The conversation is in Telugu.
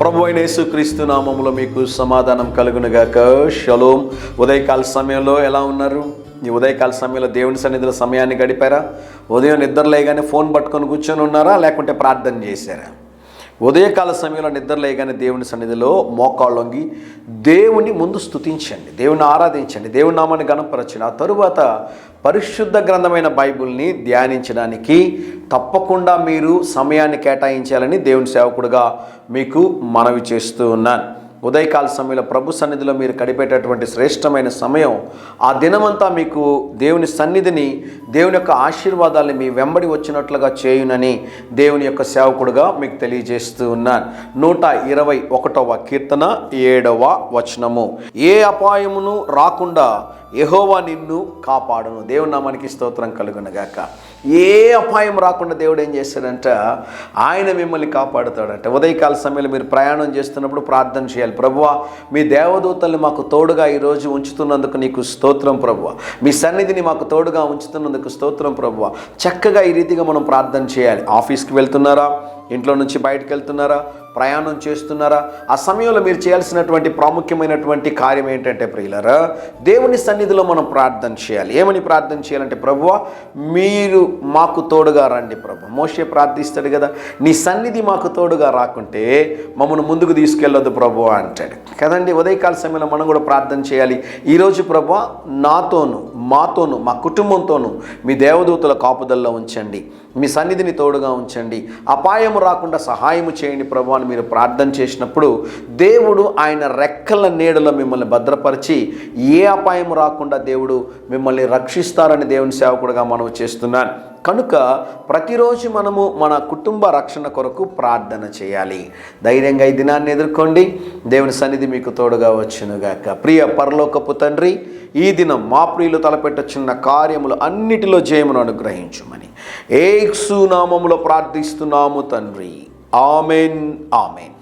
ప్రభువైన యేసుక్రీస్తు నామములో మీకు సమాధానం కలుగునుగాక. షలోం. ఉదయకాల సమయంలో ఎలా ఉన్నారు? ఈ ఉదయకాల సమయంలో దేవుని సన్నిధిలో సమయాన్ని గడిపారా? ఉదయం నిద్రలేగానే ఫోన్ పట్టుకొని కూర్చొని ఉన్నారా, లేకుంటే ప్రార్థన చేశారా? ఉదయకాల సమయంలో నిద్రలేగానే దేవుని సన్నిధిలో మోకాళ్ళు వంగి దేవుని ముందు స్తుతించండి, దేవుని ఆరాధించండి, దేవుని నామాన్ని గణపరచండి. ఆ తరువాత పరిశుద్ధ గ్రంథమైన బైబిల్ని ధ్యానించడానికి తప్పకుండా మీరు సమయాన్ని కేటాయించాలని దేవుని సేవకుడుగా మీకు మనవి చేస్తూ ఉన్నాను. ఉదయకాల సమయంలో ప్రభు సన్నిధిలో మీరు గడిపేటటువంటి శ్రేష్టమైన సమయం, ఆ దినమంతా మీకు దేవుని సన్నిధిని, దేవుని యొక్క ఆశీర్వాదాలని మీ వెంబడి వచ్చినట్లుగా చేయునని దేవుని యొక్క సేవకుడుగా మీకు తెలియజేస్తూ ఉన్నాను. 121వ కీర్తన 7వ వచనము. ఏ అపాయమును రాకుండా యెహోవా నిన్ను కాపాడును. దేవుని నామానికి స్తోత్రం కలుగునుగాక. ఏ అపాయం రాకుండా దేవుడు ఏం చేస్తాడంట? ఆయన మిమ్మల్ని కాపాడుతాడంట. ఉదయకాల సమయంలో మీరు ప్రయాణం చేస్తున్నప్పుడు ప్రార్థన చేయాలి. ప్రభువా, మీ దేవదూతల్ని మాకు తోడుగా ఈరోజు ఉంచుతున్నందుకు నీకు స్తోత్రం ప్రభువా. మీ సన్నిధిని మాకు తోడుగా ఉంచుతున్నందుకు స్తోత్రం ప్రభువా. చక్కగా ఈ రీతిగా మనం ప్రార్థన చేయాలి. ఆఫీస్కి వెళ్తున్నారా, ఇంట్లో నుంచి బయటకు వెళ్తున్నారా, ప్రయాణం చేస్తున్నారా, ఆ సమయంలో మీరు చేయాల్సినటువంటి ప్రాముఖ్యమైనటువంటి కార్యం ఏంటంటే ప్రియులారా, దేవుని సన్నిధిలో మనం ప్రార్థన చేయాలి. ఏమని ప్రార్థన చేయాలంటే, ప్రభువా మీరు మాకు తోడుగా రండి ప్రభు. మోషే ప్రార్థిస్తాడు కదా, నీ సన్నిధి మాకు తోడుగా రాకుంటే మమ్మల్ని ముందుకు తీసుకెళ్ళొద్దు ప్రభువా అంటాడు కదండి. ఉదయకాల సమయంలో మనం కూడా ప్రార్థన చేయాలి. ఈరోజు ప్రభువా నాతోను, మాతోను, మా కుటుంబంతోను మీ దేవదూతల కాపుదల్లో ఉంచండి, మీ సన్నిధిని తోడుగా ఉంచండి, అపాయము రాకుండా సహాయము చేయండి ప్రభు అని మీరు ప్రార్థన చేసినప్పుడు దేవుడు ఆయన రెక్కల నీడలో మిమ్మల్ని భద్రపరిచి ఏ అపాయం రాకుండా దేవుడు మిమ్మల్ని రక్షిస్తారని దేవుని సేవకుడుగా మనం చేస్తున్నాను. కనుక ప్రతిరోజు మనము మన కుటుంబ రక్షణ కొరకు ప్రార్థన చేయాలి. ధైర్యంగా ఈ దినాన్ని ఎదుర్కోండి. దేవుని సన్నిధి మీకు తోడుగా వచ్చునుగాక. ప్రియ పరలోకపు తండ్రి, ఈ దినం మా ప్రియులు తలపెట్టుచున్న కార్యములు అన్నిటిలో జయమును అనుగ్రహించుమని యేసు నామములో ప్రార్థిస్తున్నాము తండ్రి. Amen, amen.